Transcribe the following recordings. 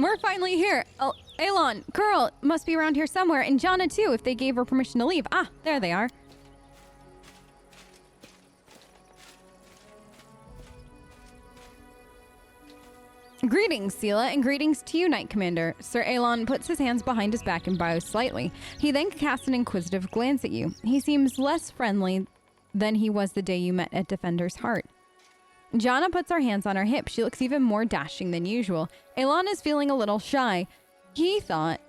We're finally here. Oh, Elon, Curl must be around here somewhere, and Jana too, if they gave her permission to leave. Ah, there they are. Greetings, Sela, and greetings to you, Knight Commander. Sir Elon puts his hands behind his back and bows slightly. He then casts an inquisitive glance at you. He seems less friendly than he was the day you met at Defender's Heart. Jana puts her hands on her hip. She looks even more dashing than usual. Elon is feeling a little shy. He thought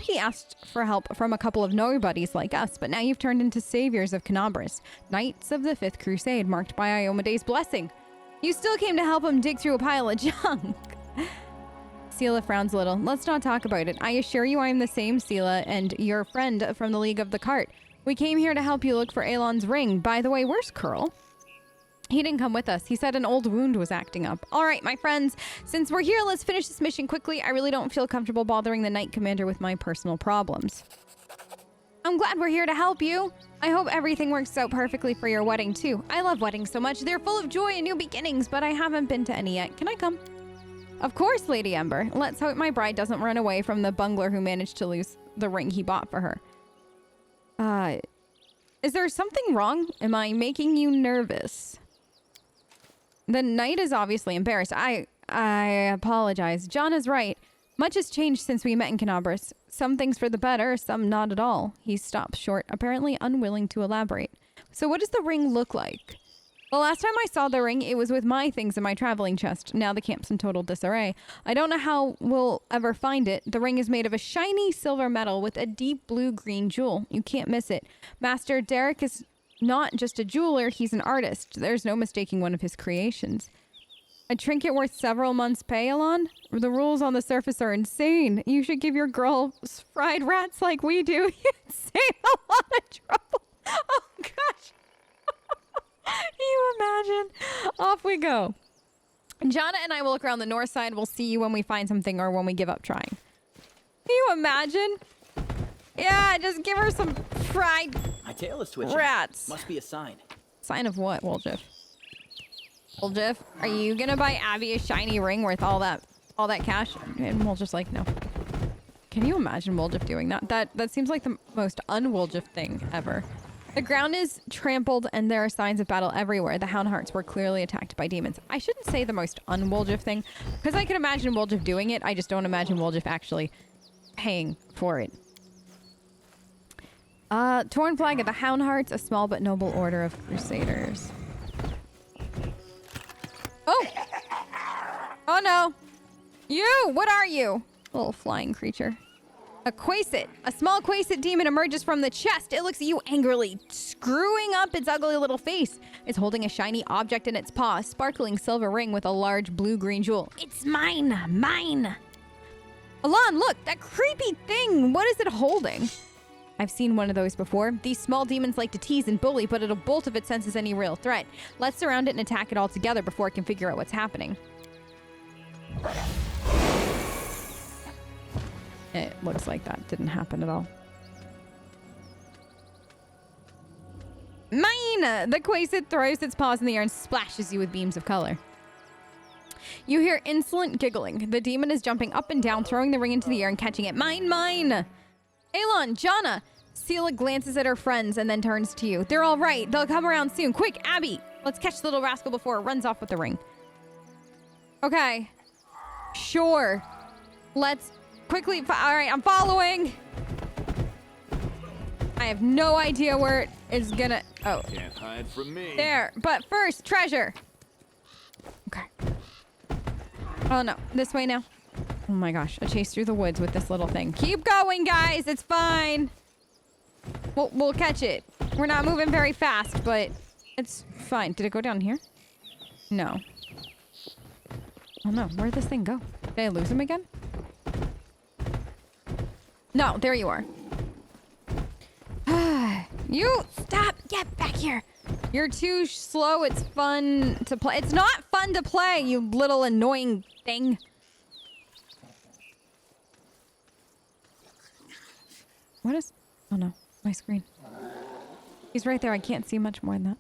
he asked for help from a couple of nobodies like us, but now you've turned into saviors of Canabras, Knights of the Fifth Crusade, marked by Iomede's blessing. You still came to help him dig through a pile of junk. Sela frowns a little. Let's not talk about it. I assure you I am the same Sela and your friend from the League of the Cart. We came here to help you look for Elon's ring. By the way, where's Curl? He didn't come with us. He said an old wound was acting up. All right, my friends, since we're here, let's finish this mission quickly. I really don't feel comfortable bothering the Knight Commander with my personal problems. I'm glad we're here to help you. I hope everything works out perfectly for your wedding, too. I love weddings so much. They're full of joy and new beginnings, but I haven't been to any yet. Can I come? Of course, Lady Ember. Let's hope my bride doesn't run away from the bungler who managed to lose the ring he bought for her. Is there something wrong? Am I making you nervous? The knight is obviously embarrassed. I apologize. John is right. Much has changed since we met in Canabras. Some things for the better, some not at all. He stops short, apparently unwilling to elaborate. So what does the ring look like? The last time I saw the ring, it was with my things in my traveling chest. Now the camp's in total disarray. I don't know how we'll ever find it. The ring is made of a shiny silver metal with a deep blue-green jewel. You can't miss it. Master Derek is not just a jeweler, he's an artist. There's no mistaking one of his creations. A trinket worth several months' pay, Elon? The rules on the surface are insane. You should give your girls fried rats like we do. You'd save a lot of trouble. Oh, gosh. Can you imagine? Off we go. Jana and I will look around the north side. We'll see you when we find something or when we give up trying. Can you imagine? Yeah, just give her some fried My tail is twitching. Rats. Must be a sign. Sign of what, Woljif? Woljif, are you gonna buy Abby a shiny ring worth all that cash? And Woljif's like, no. Can you imagine Woljif doing that? That seems like the most un-Woljif thing ever. The ground is trampled and there are signs of battle everywhere. The Hound Hearts were clearly attacked by demons. I shouldn't say the most un-Woljif thing, because I can imagine Woljif doing it. I just don't imagine Woljif actually paying for it. Torn flag of the Hound Hearts, a small but noble order of crusaders. Oh! Oh no! You! What are you? Little flying creature. A Quasit. A small Quasit demon emerges from the chest. It looks at you angrily, screwing up its ugly little face. It's holding a shiny object in its paw, a sparkling silver ring with a large blue-green jewel. It's mine! Mine! Alon, look! That creepy thing! What is it holding? I've seen one of those before. These small demons like to tease and bully, but it'll bolt if it senses any real threat. Let's surround it and attack it all together before it can figure out what's happening. It looks like that didn't happen at all. Mine! The Quasit throws its paws in the air and splashes you with beams of color. You hear insolent giggling. The demon is jumping up and down, throwing the ring into the air and catching it. Mine, mine! Elon, Jana! Sela glances at her friends and then turns to you. They're all right. They'll come around soon. Quick, Abby! Let's catch the little rascal before it runs off with the ring. Okay. Sure. Let's quickly... All right, I'm following. I have no idea where it is gonna... Oh. Can't hide from me. There. But first, treasure. Okay. Oh, no. This way now. Oh my gosh, a chase through the woods with this little thing. Keep going, guys. It's fine. We'll catch it. We're not moving very fast, but it's fine. Did it go down here? No. Oh no, where'd this thing go? Did I lose him again? No, there you are. You stop. Get back here. You're too slow. It's fun to play. It's not fun to play, you little annoying thing. What is... Oh no, my screen. He's right there. I can't see much more than that.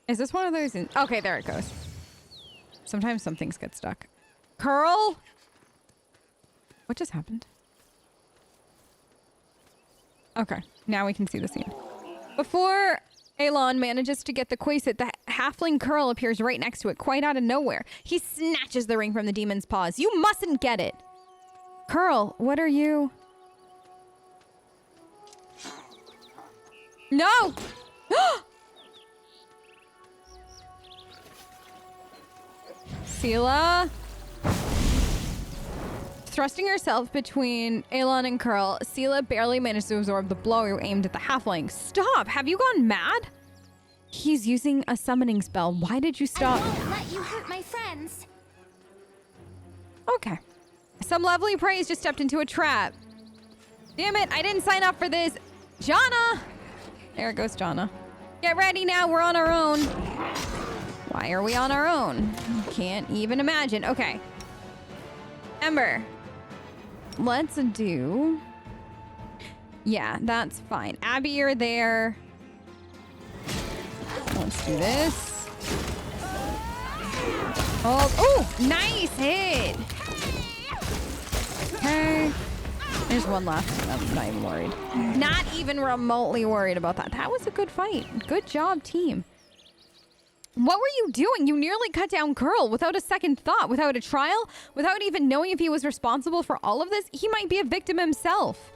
Is this one of those? Okay, there it goes. Sometimes some things get stuck. Curl? What just happened? Okay, now we can see the scene. Before Elon manages to get the quasit, the halfling Curl appears right next to it, quite out of nowhere. He snatches the ring from the demon's paws. You mustn't get it. Curl, what are you? No! Sela? Thrusting herself between Elon and Curl, Sela barely managed to absorb the blow aimed at the halfling. Stop! Have you gone mad? He's using a summoning spell. Why did you stop? I won't let you hurt my friends. Okay. Some lovely praise just stepped into a trap. Damn it, I didn't sign up for this. Jana! There goes Jana. Get ready now, we're on our own. Why are we on our own? Can't even imagine. Okay. Ember. Let's do... Yeah, that's fine. Abby, you're there. Let's do this. Oh, nice hit. Okay. There's one left. I'm not even worried. Not even remotely worried about that. That was a good fight. Good job, team. What were you doing? You nearly cut down Curl without a second thought, without a trial, without even knowing if he was responsible for all of this. He might be a victim himself.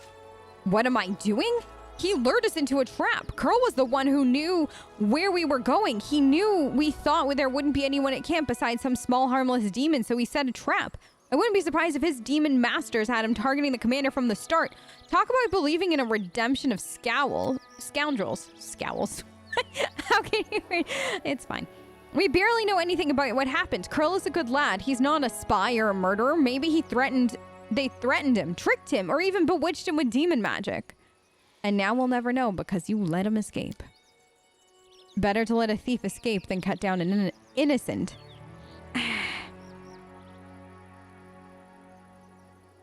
What am I doing? He lured us into a trap. Curl was the one who knew where we were going. He knew we thought there wouldn't be anyone at camp besides some small harmless demon, so he set a trap. I wouldn't be surprised if his demon masters had him targeting the commander from the start. Talk about believing in a redemption of scoundrels. Scowls. How can you... It's fine. We barely know anything about what happened. Curl is a good lad. He's not a spy or a murderer. Maybe they threatened him, tricked him, or even bewitched him with demon magic. And now we'll never know because you let him escape. Better to let a thief escape than cut down an innocent.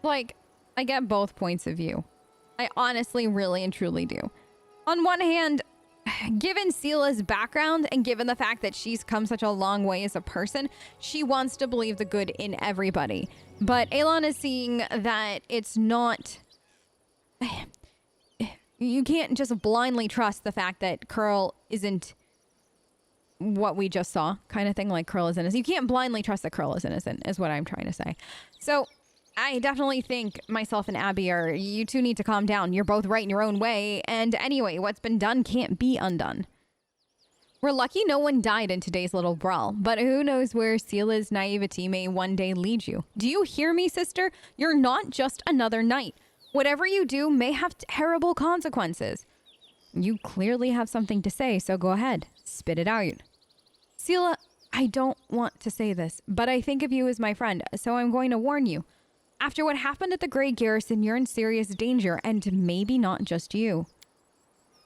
Like, I get both points of view. I honestly, really and truly do. On one hand, given Sela's background and given the fact that she's come such a long way as a person, she wants to believe the good in everybody. But Elon is seeing that it's not... You can't just blindly trust the fact that Curl isn't what we just saw, kind of thing, like Curl is innocent. You can't blindly trust that Curl is innocent, is what I'm trying to say. So I definitely think myself and Abby you two need to calm down. You're both right in your own way. And anyway, what's been done can't be undone. We're lucky no one died in today's little brawl, but who knows where Sela's naivety may one day lead you. Do you hear me, sister? You're not just another knight. Whatever you do may have terrible consequences. You clearly have something to say, so go ahead. Spit it out. Sela, I don't want to say this, but I think of you as my friend, so I'm going to warn you. After what happened at the Grey Garrison, you're in serious danger, and maybe not just you.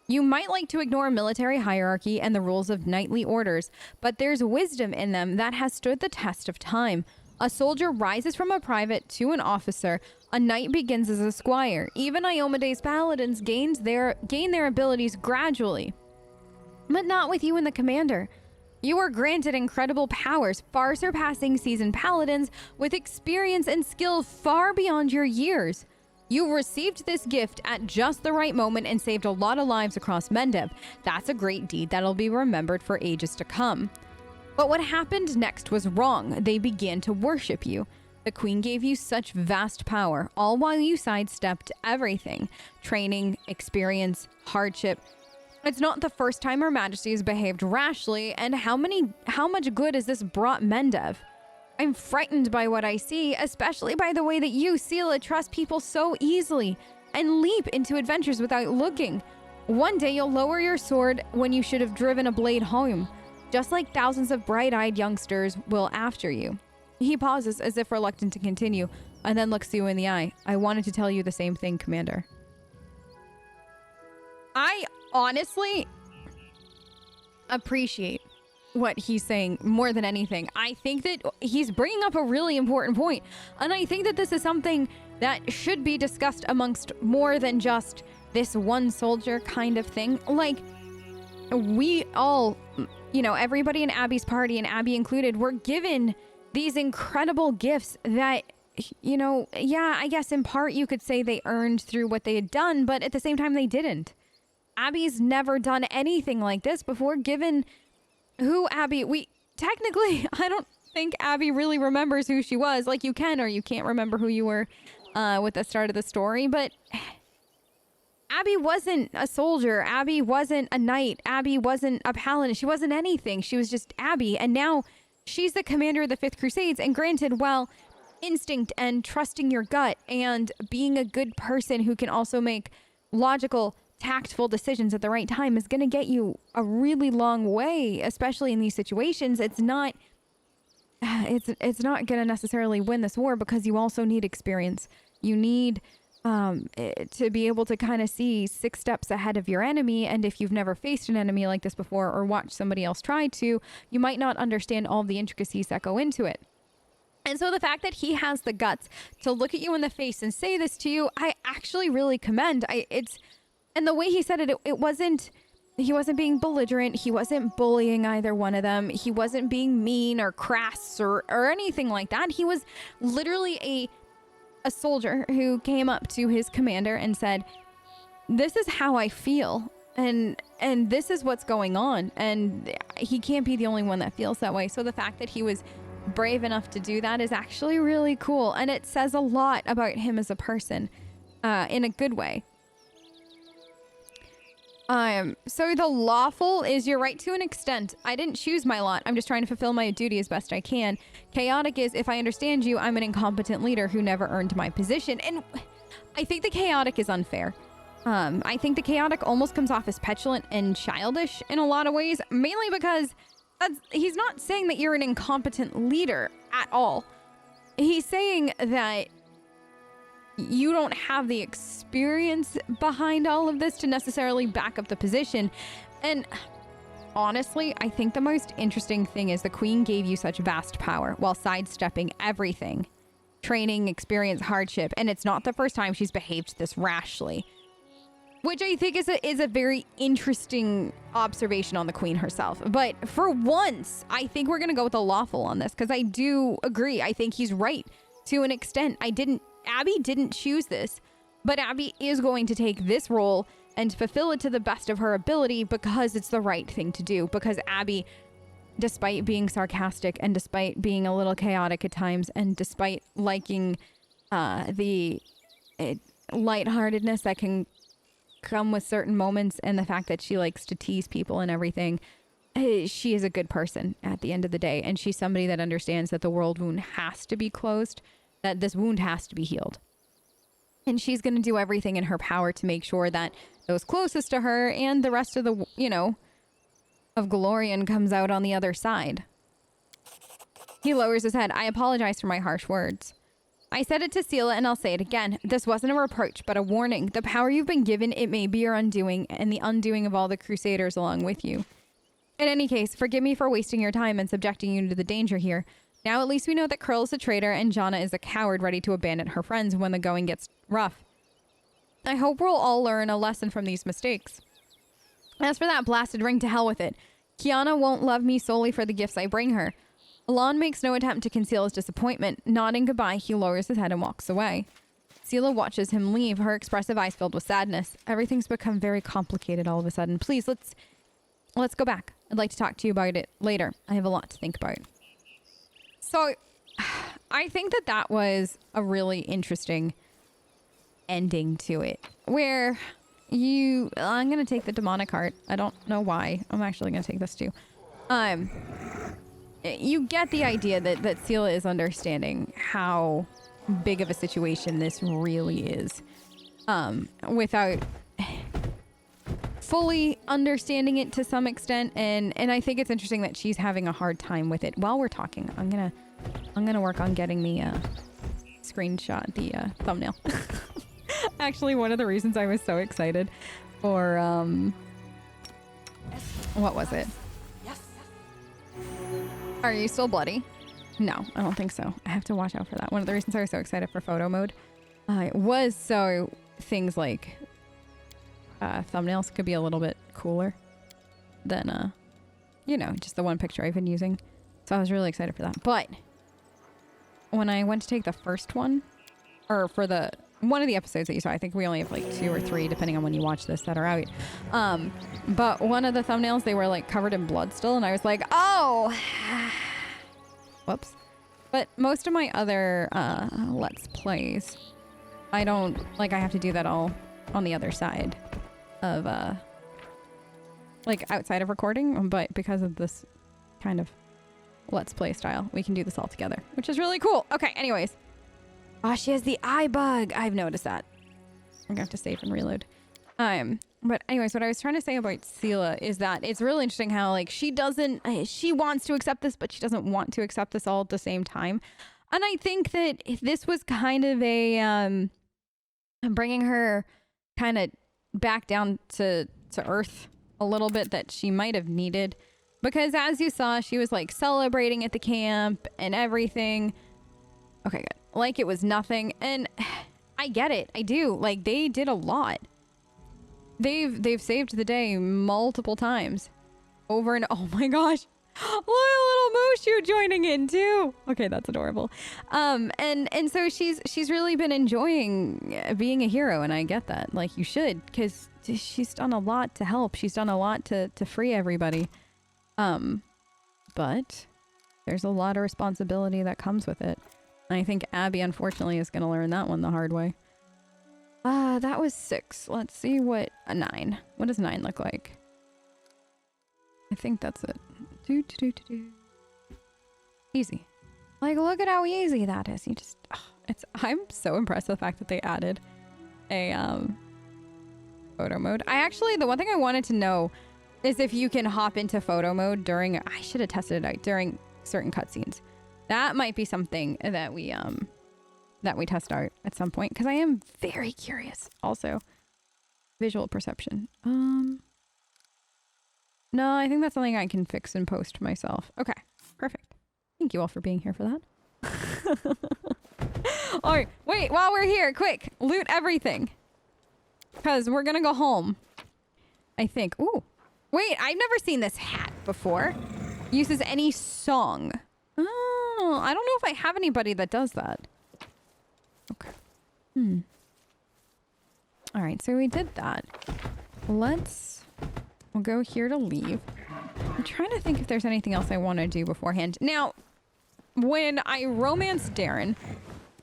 You might like to ignore military hierarchy and the rules of knightly orders, but there's wisdom in them that has stood the test of time. A soldier rises from a private to an officer. A knight begins as a squire. Even Iomede's paladins gain their abilities gradually. But not with you and the commander. You are granted incredible powers, far surpassing seasoned paladins with experience and skill far beyond your years. You received this gift at just the right moment and saved a lot of lives across Mendev. That's a great deed that'll be remembered for ages to come. But what happened next was wrong. They began to worship you. The queen gave you such vast power, all while you sidestepped everything. Training, experience, hardship. It's not the first time Her Majesty has behaved rashly, and how much good has this brought Mendev? I'm frightened by what I see, especially by the way that you, Sela, trust people so easily and leap into adventures without looking. One day you'll lower your sword when you should have driven a blade home, just like thousands of bright-eyed youngsters will after you. He pauses as if reluctant to continue, and then looks you in the eye. I wanted to tell you the same thing, Commander. I honestly appreciate what he's saying more than anything. I think that he's bringing up a really important point, and I think that this is something that should be discussed amongst more than just this one soldier kind of thing. Like, we all everybody in Abby's party, and Abby included, were given these incredible gifts that, yeah, I guess in part you could say they earned through what they had done, but at the same time they didn't. Abby's never done anything like this before, given who Abby, technically, I don't think Abby really remembers who she was. Like, you can or you can't remember who you were with the start of the story, but Abby wasn't a soldier. Abby wasn't a knight. Abby wasn't a paladin. She wasn't anything. She was just Abby. And now she's the commander of the Fifth Crusades. And granted, while instinct and trusting your gut and being a good person who can also make logical, tactful decisions at the right time is going to get you a really long way, especially in these situations. It's not going to necessarily win this war, because you also need experience. You need to be able to kind of see 6 steps ahead of your enemy. And if you've never faced an enemy like this before or watched somebody else try to, you might not understand all the intricacies that go into it. And so the fact that he has the guts to look at you in the face and say this to you, I actually really commend. And the way he said it, he wasn't being belligerent. He wasn't bullying either one of them. He wasn't being mean or crass or anything like that. He was literally a soldier who came up to his commander and said, "This is how I feel, and this is what's going on." And he can't be the only one that feels that way. So the fact that he was brave enough to do that is actually really cool, and it says a lot about him as a person, in a good way. So the lawful is your right to an extent. I didn't choose my lot. I'm just trying to fulfill my duty as best I can. Chaotic is, if I understand you, I'm an incompetent leader who never earned my position. And I think the chaotic is unfair. I think the chaotic almost comes off as petulant and childish in a lot of ways, mainly because he's not saying that you're an incompetent leader at all. He's saying that you don't have the experience behind all of this to necessarily back up the position. And honestly, I think the most interesting thing is the queen gave you such vast power while sidestepping everything. Training, experience, hardship. And it's not the first time she's behaved this rashly, which I think is a very interesting observation on the queen herself. But for once, I think we're going to go with the lawful on this, because I do agree. I think he's right to an extent. Abby didn't choose this, but Abby is going to take this role and fulfill it to the best of her ability, because it's the right thing to do. Because Abby, despite being sarcastic and despite being a little chaotic at times, and despite liking the lightheartedness that can come with certain moments, and the fact that she likes to tease people and everything, she is a good person at the end of the day. And she's somebody that understands that the world wound has to be closed, that this wound has to be healed. And she's going to do everything in her power to make sure that those closest to her and the rest of the, of Galorian comes out on the other side. He lowers his head. I apologize for my harsh words. I said it to Sela, and I'll say it again. This wasn't a reproach, but a warning. The power you've been given, it may be your undoing, and the undoing of all the Crusaders along with you. In any case, forgive me for wasting your time and subjecting you to the danger here. Now at least we know that Krill is a traitor and Jana is a coward ready to abandon her friends when the going gets rough. I hope we'll all learn a lesson from these mistakes. As for that blasted ring, to hell with it. Kiana won't love me solely for the gifts I bring her. Alon makes no attempt to conceal his disappointment. Nodding goodbye, he lowers his head and walks away. Sela watches him leave, her expressive eyes filled with sadness. Everything's become very complicated all of a sudden. Please, let's go back. I'd like to talk to you about it later. I have a lot to think about. So, I think that was a really interesting ending to it, where I'm going to take the demonic heart. I don't know why. I'm actually going to take this too. You get the idea that Sela is understanding how big of a situation this really is, without fully understanding it to some extent, and I think it's interesting that she's having a hard time with it. While we're talking, I'm gonna work on getting the screenshot, the thumbnail. Actually, one of the reasons I was so excited for what was it? Are you still bloody? No, I don't think so. I have to watch out for that. One of the reasons I was so excited for photo mode was so things like thumbnails could be a little bit cooler than you know, just the one picture I've been using. So I was really excited for that. But when I went to take the first one, or for the one of the episodes that you saw, I think we only have like 2 or 3 depending on when you watch this that are out. But one of the thumbnails, they were like covered in blood still, and I was like, oh, whoops. But most of my other Let's Plays, I don't, like, I have to do that all on the other side of, like, outside of recording, but because of this kind of Let's Play style, we can do this all together, which is really cool. Okay, anyways. Oh, she has the eye bug. I've noticed that. I'm gonna have to save and reload. But anyways, what I was trying to say about Sela is that it's really interesting how, like, she wants to accept this, but she doesn't want to accept this all at the same time. And I think that if this was kind of a, bringing her kind of back down to earth a little bit that she might have needed. Because as you saw, she was, like, celebrating at the camp and everything. Okay, good. Like it was nothing. And I get it. I do. Like, they did a lot. They've saved the day multiple times. Over and oh my gosh. Look, a little Mushu joining in too. Okay, that's adorable. And so she's really been enjoying being a hero, and I get that. Like, you should, because she's done a lot to help. She's done a lot to free everybody. But there's a lot of responsibility that comes with it. And I think Abby, unfortunately, is going to learn that one the hard way. That was 6. Let's see what a 9. What does 9 look like? I think that's it. Easy. Like, look at how easy that is. You just, I'm so impressed with the fact that they added a photo mode. The one thing I wanted to know is if you can hop into photo mode during, I should have tested it out during certain cutscenes. That might be something that we test out at some point, because I am very curious. Also, visual perception. No, I think that's something I can fix and post myself. Okay, perfect. Thank you all for being here for that. All right, wait, while we're here, quick, loot everything. Because we're going to go home, I think. Ooh, wait, I've never seen this hat before. Uses any song. Oh, I don't know if I have anybody that does that. Okay. All right, so we did that. We'll go here to leave. I'm trying to think if there's anything else I want to do beforehand. Now, when I romance Darren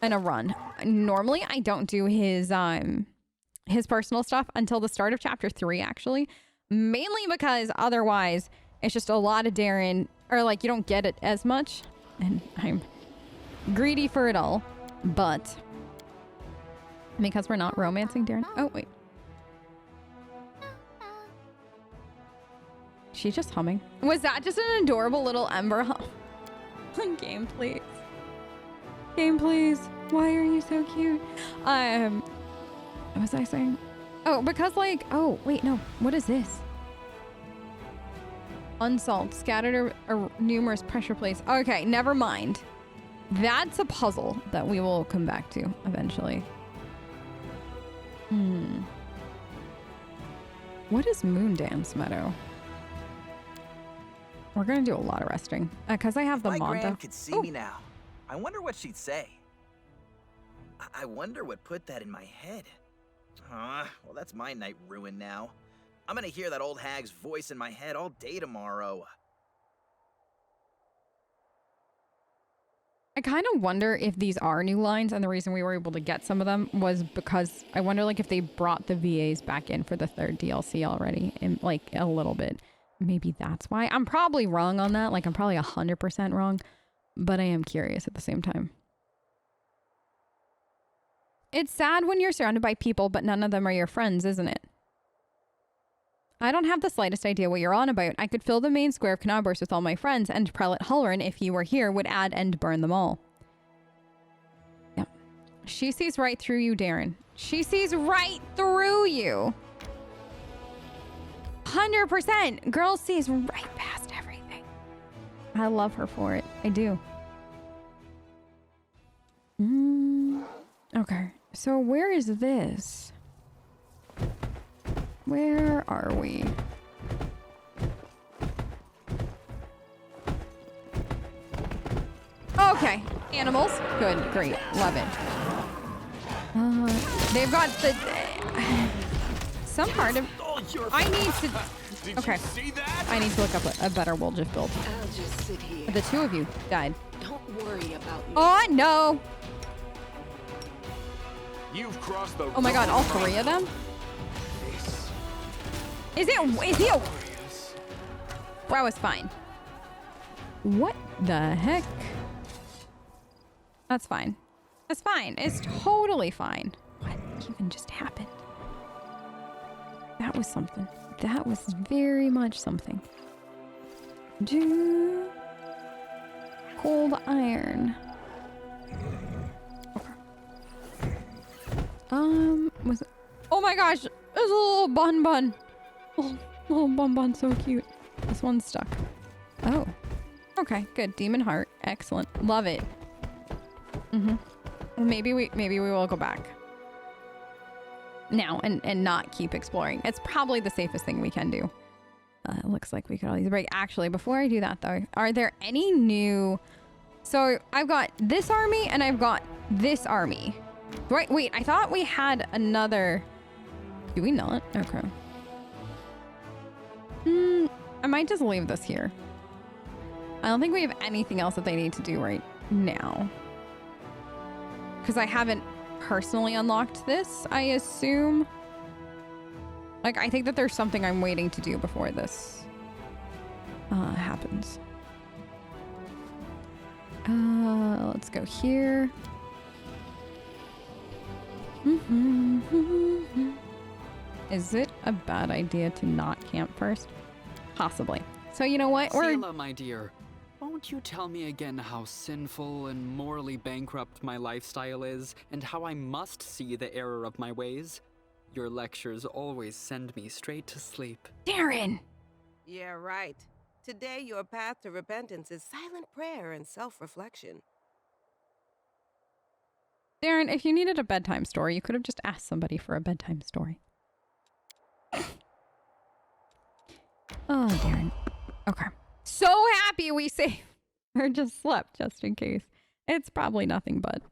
in a run, normally I don't do his personal stuff until the start of chapter 3, actually. Mainly because otherwise it's just a lot of Darren, or like you don't get it as much. And I'm greedy for it all, but because we're not romancing Darren. Oh, wait. She's just humming. Was that just an adorable little Ember hum? Game, please. Game, please. Why are you so cute? What was I saying? Oh, because like, oh, wait, no. What is this? Unsalt, scattered or numerous pressure plates. Okay, never mind. That's a puzzle that we will come back to eventually. What is Moon Dance Meadow? We're gonna do a lot of resting because I have the Manta. My gran could see me now. I wonder what she'd say. I wonder what put that in my head. Well, that's my night ruined now. I'm gonna hear that old hag's voice in my head all day tomorrow. I kind of wonder if these are new lines, and the reason we were able to get some of them was because I wonder like if they brought the VAs back in for the 3rd DLC already, and like a little bit. Maybe that's why. I'm probably wrong on that. Like, I'm probably 100% wrong, but I am curious at the same time. It's sad when you're surrounded by people, but none of them are your friends, isn't it? I don't have the slightest idea what you're on about. I could fill the main square of Canabors with all my friends, and Prelate Hullerin, if he were here, would add and burn them all. Yep. She sees right through you, Darren. She sees right through you. 100%. Girl sees right past everything. I love her for it. I do. Okay. So where is this? Where are we? Animals. Good, great, love it. They've got the some part of. I need to. Okay, I need to look up a better Wolgiff build. I'll just sit here. The two of you died. Don't worry about me. Oh no! You've crossed the Oh my god, all three of them? Is he a... Wow, it's fine. What the heck? That's fine. That's fine. It's totally fine. What even just happened? That was something. That was very much something. Cold iron. Was it? Oh my gosh, there's a little bun. Oh, little bun, so cute. This one's stuck. Oh, okay, good. Demon heart, excellent. Love it. Maybe we will go back now and not keep exploring. It's probably the safest thing we can do. It looks like we could always break. Actually, before I do that though, are there any new? So I've got this army and I've got this army. Right, wait, I thought we had another. Do we not? Okay. I might just leave this here. I don't think we have anything else that they need to do right now. Because I haven't personally unlocked this, I assume. Like, I think that there's something I'm waiting to do before this happens. Let's go here. Is it a bad idea to not camp first? Possibly. So you know what? Seela, my dear, won't you tell me again how sinful and morally bankrupt my lifestyle is, and how I must see the error of my ways? Your lectures always send me straight to sleep. Darren! Yeah, right. Today, your path to repentance is silent prayer and self-reflection. Darren, if you needed a bedtime story, you could have just asked somebody for a bedtime story. Oh, Darren. Okay. So happy we saved or just slept, just in case. It's probably nothing but.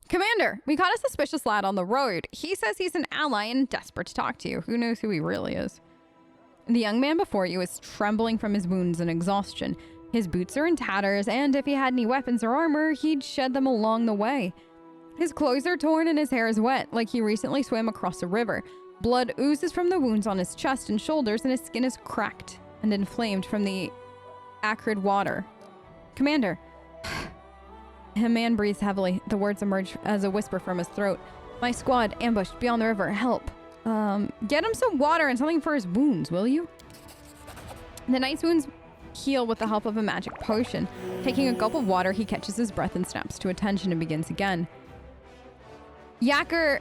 Commander, we caught a suspicious lad on the road. He says he's an ally and desperate to talk to you. Who knows who he really is? The young man before you is trembling from his wounds and exhaustion. His boots are in tatters, and if he had any weapons or armor, he'd shed them along the way. His clothes are torn and his hair is wet, like he recently swam across a river. Blood oozes from the wounds on his chest and shoulders, and his skin is cracked and inflamed from the acrid water. Commander. A man breathes heavily. The words emerge as a whisper from his throat. My squad ambushed beyond the river. Help. Get him some water and something for his wounds, will you? The knight's wounds heal with the help of a magic potion. Taking a gulp of water, he catches his breath and snaps to attention and begins again. Yacker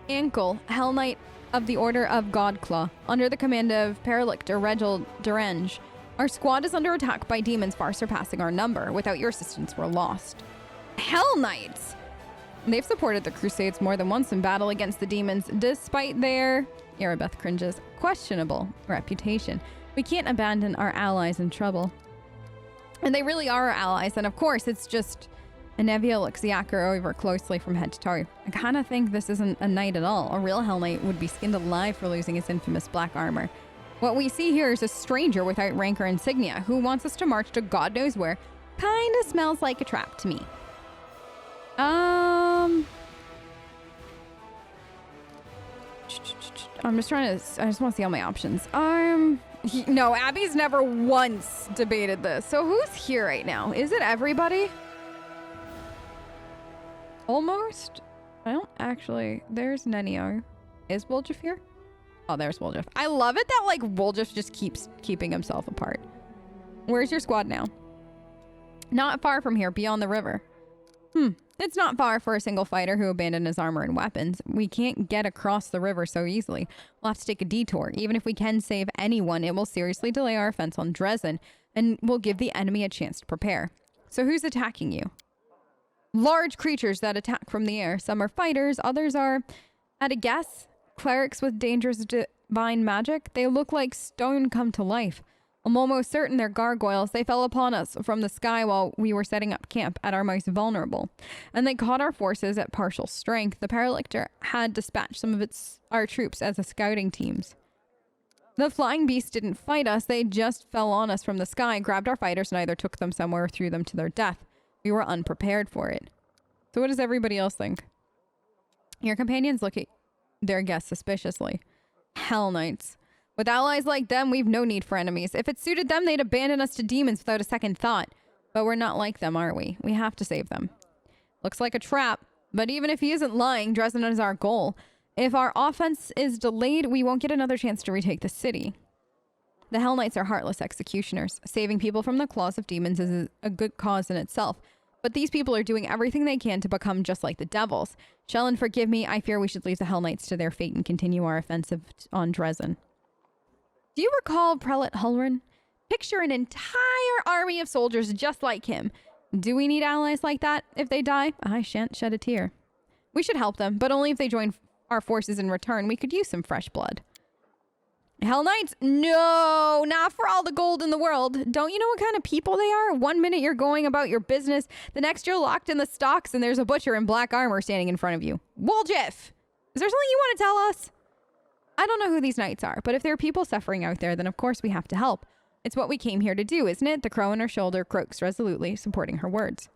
Ankle, Hell Knight of the Order of Godclaw, under the command of Paralictor Reginald Durenge. Our squad is under attack by demons far surpassing our number. Without your assistance, we're lost. Hell Knights! They've supported the Crusades more than once in battle against the demons, despite their, Erebeth cringes, questionable reputation. We can't abandon our allies in trouble. And they really are our allies, and of course, it's just... Anevia looks Yacker over closely from head to toe. I kind of think this isn't a knight at all. A real Hell Knight would be skinned alive for losing his infamous black armor. What we see here is a stranger without rank or insignia who wants us to march to God knows where. Kinda smells like a trap to me. I'm just trying to... I just want to see all my options. No, Abby's never once debated this. So who's here right now? Is it everybody? Almost. I don't actually. There's Nenio. Is Wolgiff here? Oh, there's Wolgiff. I love it that like Wolgiff just keeps keeping himself apart. Where's your squad now? Not far from here, beyond the river. It's not far for a single fighter who abandoned his armor and weapons. We can't get across the river so easily. We'll have to take a detour. Even if we can save anyone, it will seriously delay our offense on Dresden and will give the enemy a chance to prepare. So who's attacking you? Large creatures that attack from the air. Some are fighters, others are, at a guess, clerics with dangerous divine magic. They look like stone come to life. I'm almost certain they're gargoyles. They fell upon us from the sky while we were setting up camp at our most vulnerable. And they caught our forces at partial strength. The Paralictor had dispatched some of our troops as scouting teams. The flying beasts didn't fight us. They just fell on us from the sky, grabbed our fighters, and either took them somewhere or threw them to their death. We were unprepared for it. So what does everybody else think? Your companions look at their guests suspiciously. Hell Knights. With allies like them, we've no need for enemies. If it suited them, they'd abandon us to demons without a second thought. But we're not like them, are we? We have to save them. Looks like a trap. But even if he isn't lying, Dresden is our goal. If our offense is delayed, we won't get another chance to retake the city. The Hell Knights are heartless executioners. Saving people from the claws of demons is a good cause in itself. But these people are doing everything they can to become just like the devils. Shellen, forgive me. I fear we should leave the Hell Knights to their fate and continue our offensive on Dresden. Do you recall Prelate Hulrin? Picture an entire army of soldiers just like him. Do we need allies like that? If they die, I shan't shed a tear. We should help them, but only if they join our forces in return. We could use some fresh blood. Hell Knights? No, not for all the gold in the world. Don't you know what kind of people they are? 1 minute you're going about your business, the next you're locked in the stocks and there's a butcher in black armor standing in front of you. Woljif! Is there something you want to tell us? I don't know who these knights are, but if there are people suffering out there, then of course we have to help. It's what we came here to do, isn't it? The crow on her shoulder croaks resolutely, supporting her words.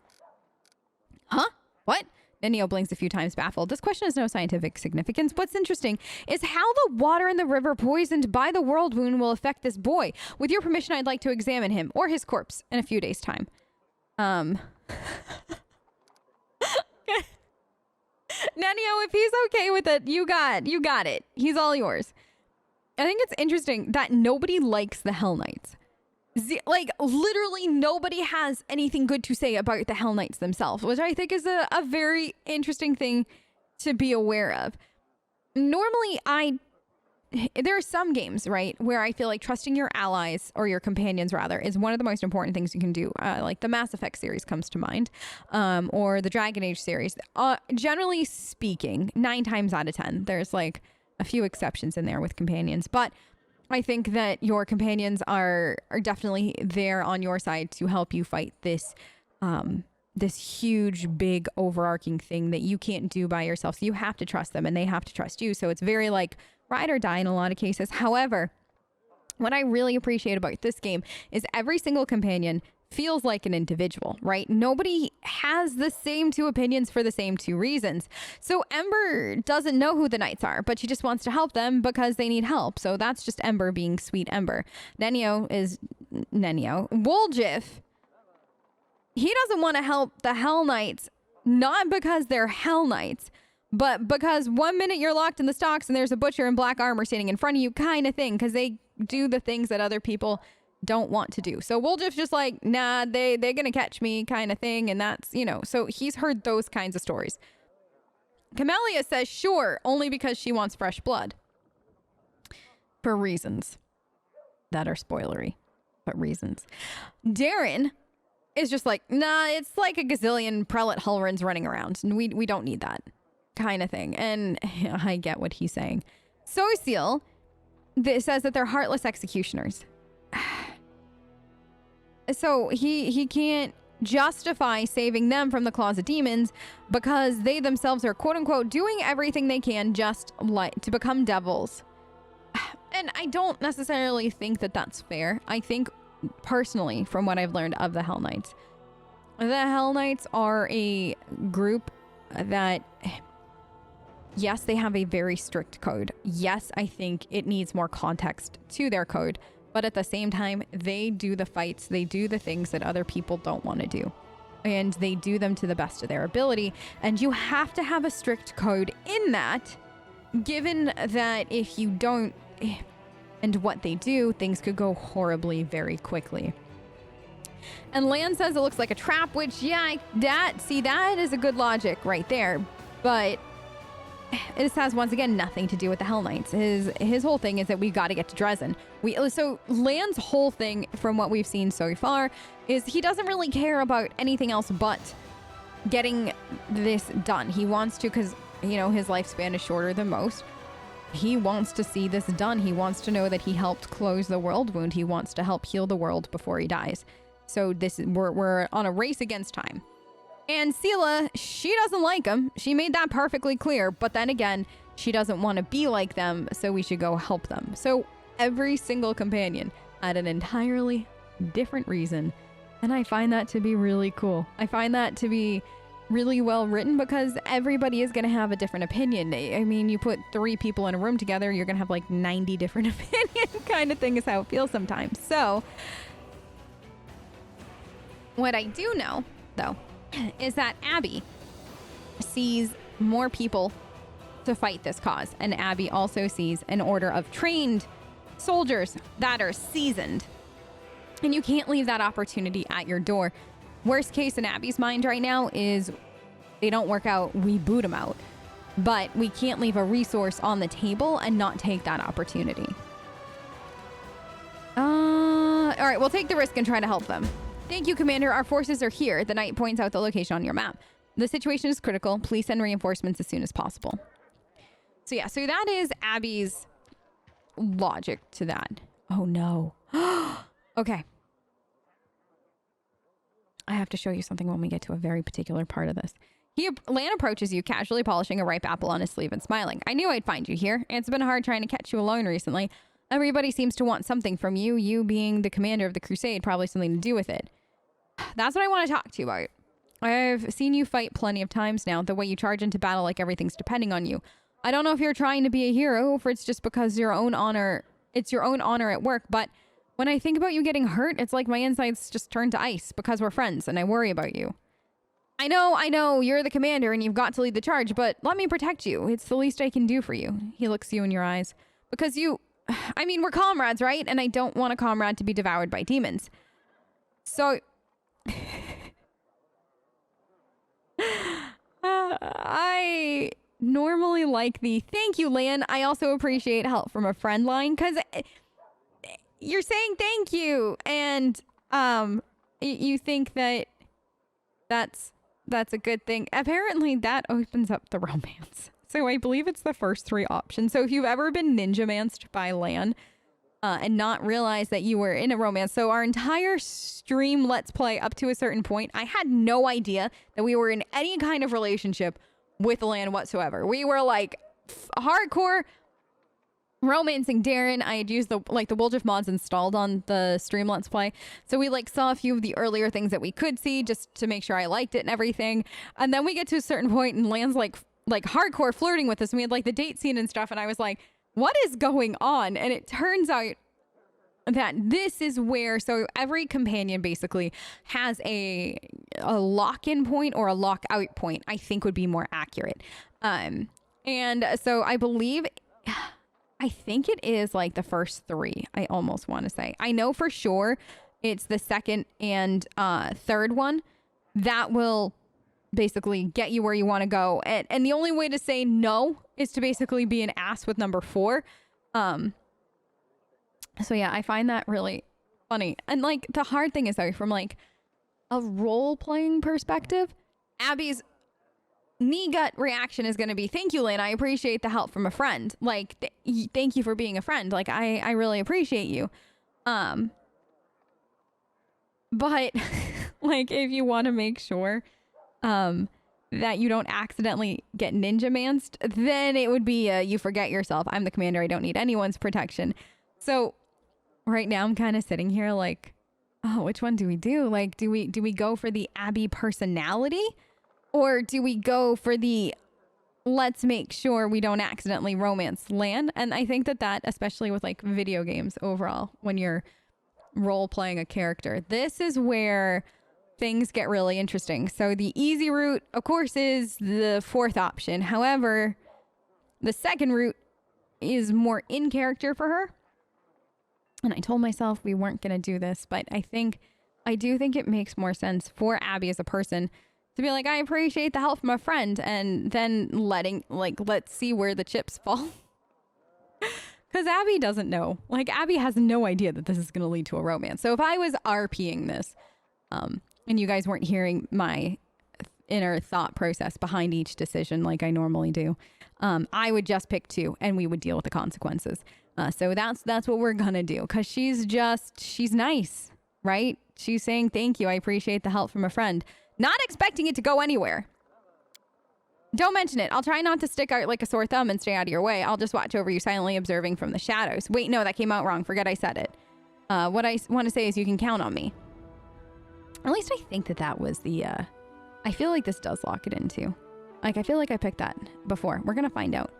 Huh? What? Nenio blinks a few times, baffled. This question has no scientific significance. What's interesting is how the water in the river poisoned by the world wound will affect this boy. With your permission, I'd like to examine him, or his corpse, in a few days' time. Nenio, if he's okay with it, you got it. He's all yours. I think it's interesting that nobody likes the Hell Knights. Like, literally nobody has anything good to say about the Hell Knights themselves, which I think is a very interesting thing to be aware of. Normally, there are some games, right, where I feel like trusting your allies, or your companions rather, is one of the most important things you can do. Like the Mass Effect series comes to mind, or the Dragon Age series. Generally speaking, 9 times out of 10, there's like a few exceptions in there with companions, but I think that your companions are definitely there on your side to help you fight this this huge, big, overarching thing that you can't do by yourself. So you have to trust them and they have to trust you. So it's very like ride or die in a lot of cases. However, what I really appreciate about this game is every single companion feels like an individual, right? Nobody has the same 2 opinions for the same 2 reasons. So Ember doesn't know who the knights are, but she just wants to help them because they need help. So that's just Ember being sweet Ember. Nenio is Nenio. Woljif, he doesn't want to help the Hell Knights, not because they're Hell Knights, but because 1 minute you're locked in the stocks and there's a butcher in black armor standing in front of you kind of thing, because they do the things that other people don't want to do. So Woljif's just like, nah, they're gonna catch me kind of thing, and that's, you know, so he's heard those kinds of stories. Camellia says sure, only because she wants fresh blood. For reasons that are spoilery, but reasons. Darren is just like, nah, it's like a gazillion Prelate Hulrins running around, and we don't need that kind of thing. And I get what he's saying. Sociel says that they're heartless executioners. So he can't justify saving them from the claws of demons because they themselves are quote unquote doing everything they can just like to become devils. And I don't necessarily think that that's fair. I think personally, from what I've learned of the Hell Knights, the Hell Knights are a group that, yes, they have a very strict code. Yes, I think it needs more context to their code. But at the same time, they do the fights, they do the things that other people don't want to do. And they do them to the best of their ability. And you have to have a strict code in that, given that if you don't, and what they do, things could go horribly very quickly. And Lan says it looks like a trap, which, yeah, that is a good logic right there. But this has, once again, nothing to do with the Hell Knights. His whole thing is that we got to get to Dresden. So Lan's whole thing, from what we've seen so far, is he doesn't really care about anything else but getting this done. He wants to, because, you know, his lifespan is shorter than most. he wants to see this done. He wants to know that he helped close the world wound. He wants to help heal the world before he dies. So we're on a race against time. And Sela, she doesn't like him. She made that perfectly clear. But then again, she doesn't want to be like them, so we should go help them. So every single companion had an entirely different reason. And I find that to be really cool. I find that to be really well written because everybody is going to have a different opinion. I mean, you put 3 people in a room together, you're going to have like 90 different opinions kind of thing is how it feels sometimes. So what I do know, though, is that Abby sees more people to fight this cause. And Abby also sees an order of trained soldiers that are seasoned. And you can't leave that opportunity at your door. Worst case in Abby's mind right now is they don't work out, we boot them out. But we can't leave a resource on the table and not take that opportunity. All right, we'll take the risk and try to help them. Thank you, Commander. Our forces are here. The knight points out the location on your map. The situation is critical. Please send reinforcements as soon as possible. So yeah, so that is Abby's logic to that. Oh no. Okay. I have to show you something when we get to a very particular part of this. Lan approaches you, casually polishing a ripe apple on his sleeve and smiling. I knew I'd find you here. It's been hard trying to catch you alone recently. Everybody seems to want something from you. You being the commander of the crusade, probably something to do with it. That's what I want to talk to you about. I've seen you fight plenty of times now, the way you charge into battle like everything's depending on you. I don't know if you're trying to be a hero or if it's just because it's your own honor at work, but when I think about you getting hurt, it's like my insides just turn to ice because we're friends and I worry about you. I know, you're the commander and you've got to lead the charge, but let me protect you. It's the least I can do for you. He looks you in your eyes. Because we're comrades, right? And I don't want a comrade to be devoured by demons. So, I normally like the thank you, Lan. I also appreciate help from a friend line because you're saying thank you. And you think that that's a good thing. Apparently that opens up the romance. So I believe it's the first 3 options. So if you've ever been ninja-manced by Lan and not realized that you were in a romance. So our entire stream Let's Play up to a certain point, I had no idea that we were in any kind of relationship with Lan whatsoever. We were like hardcore romancing Darren. I had used the Woljif mods installed on the stream Let's Play. So we saw a few of the earlier things that we could see just to make sure I liked it and everything. And then we get to a certain point and Lan's like hardcore flirting with us. And we had the date scene and stuff. And I was like, what is going on? And it turns out that this is where, so every companion basically has a lock-in point or a lock-out point, I think would be more accurate. And so I think it is the first 3, I almost want to say. I know for sure it's the second and third one that will basically get you where you want to go. And the only way to say no is to basically be an ass with number 4. So yeah, I find that really funny. And the hard thing is though, from a role-playing perspective, Abby's knee gut reaction is going to be, thank you, Lane. I appreciate the help from a friend. Thank you for being a friend. I really appreciate you. But if you want to make sure that you don't accidentally get ninja-manced, then it would be you forget yourself. I'm the commander. I don't need anyone's protection. So right now I'm kind of sitting here oh, which one do we do? Do we go for the Abby personality? Or do we go for the let's make sure we don't accidentally romance Lan? And I think that especially with video games overall, when you're role-playing a character, this is where things get really interesting. So the easy route, of course, is the 4th option. However, the second route is more in character for her. And I told myself we weren't going to do this, but I do think it makes more sense for Abby as a person to be I appreciate the help from a friend, and then let's see where the chips fall. Because Abby doesn't know. Abby has no idea that this is going to lead to a romance. So if I was RPing this, and you guys weren't hearing my inner thought process behind each decision like I normally do, I would just pick 2 and we would deal with the consequences. So that's what we're gonna do, because she's nice, right? She's saying thank you, I appreciate the help from a friend, not expecting it to go anywhere. Don't mention it. I'll try not to stick out like a sore thumb and stay out of your way. I'll just watch over you, silently observing from the shadows. Wait, no, that came out wrong. Forget I said it. What I want to say is you can count on me. At least I think that was the, I feel like this does lock it in too. Like, I feel like I picked that before. We're going to find out.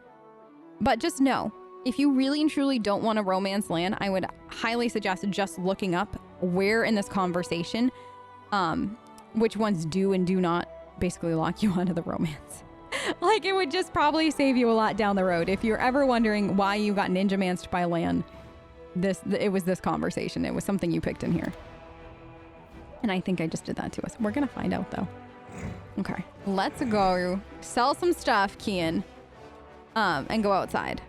But just know, if you really and truly don't want to romance Lan, I would highly suggest just looking up where in this conversation, which ones do and do not basically lock you onto the romance. Like, it would just probably save you a lot down the road. If you're ever wondering why you got ninja-manced by Lan, it was this conversation. It was something you picked in here. And I think I just did that to us. We're going to find out, though. Okay. Let's go sell some stuff, Kian, and go outside.